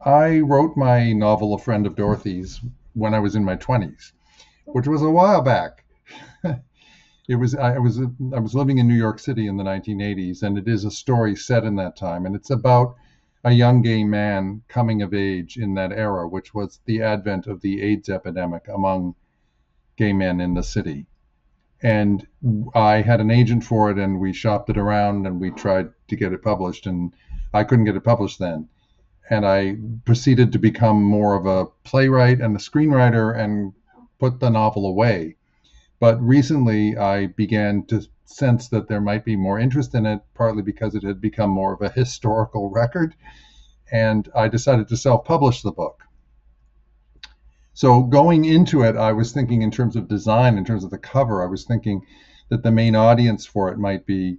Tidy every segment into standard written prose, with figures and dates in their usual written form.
I wrote my novel, A Friend of Dorothy's, when I was in my 20s, which was a while back. I was living in New York City in the 1980s, and it is a story set in that time, and it's about a young gay man coming of age in that era, which was the advent of the AIDS epidemic among gay men in the city. And I had an agent for it, and we shopped it around, and we tried to get it published, and I couldn't get it published then. And I proceeded to become more of a playwright and a screenwriter and put the novel away. But recently, I began to sense that there might be more interest in it, partly because it had become more of a historical record. And I decided to self publish the book. So going into it, I was thinking in terms of design, in terms of the cover, I was thinking that the main audience for it might be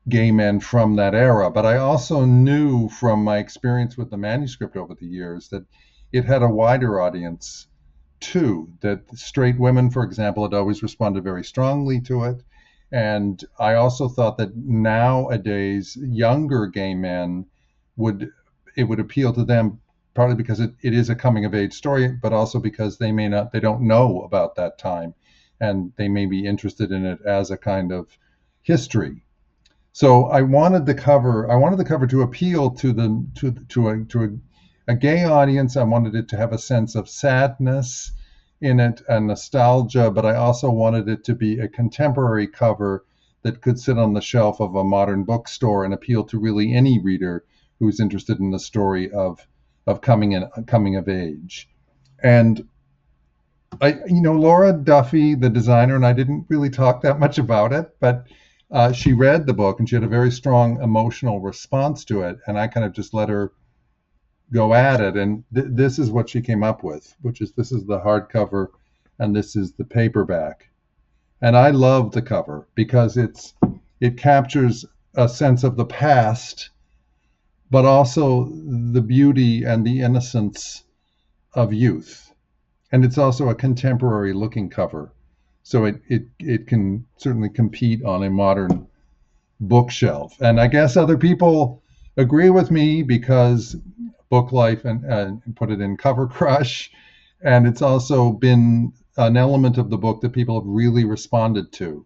gay men from that era. But I also knew from my experience with the manuscript over the years that it had a wider audience too, that straight women, for example, had always responded very strongly to it. And I also thought that nowadays, younger gay men would, it would appeal to them, partly because it is a coming of age story, but also because they don't know about that time, and they may be interested in it as a kind of history. So I wanted the cover to appeal to a gay audience. I wanted it to have a sense of sadness in it and nostalgia, but I also wanted it to be a contemporary cover that could sit on the shelf of a modern bookstore and appeal to really any reader who's interested in the story of coming of age. And Laura Duffy, the designer, and I didn't really talk that much about it, but she read the book and she had a very strong emotional response to it, and I kind of just let her go at it. And this is what she came up with, which is this is the hardcover and this is the paperback. And I love the cover because it captures a sense of the past, but also the beauty and the innocence of youth. And it's also a contemporary looking cover. So it can certainly compete on a modern bookshelf. And I guess other people agree with me because Book Life and put it in Cover Crush. And it's also been an element of the book that people have really responded to,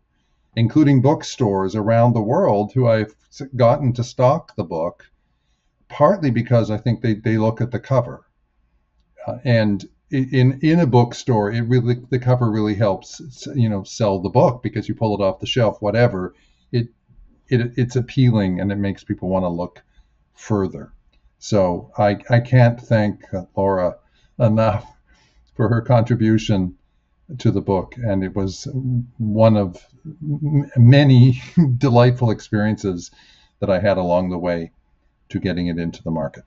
including bookstores around the world who I've gotten to stock the book, partly because I think they look at the cover. And in a bookstore, the cover really helps sell the book because you pull it off the shelf, whatever. It, it's appealing and it makes people want to look further. So I can't thank Laura enough for her contribution to the book, and it was one of many delightful experiences that I had along the way to getting it into the market.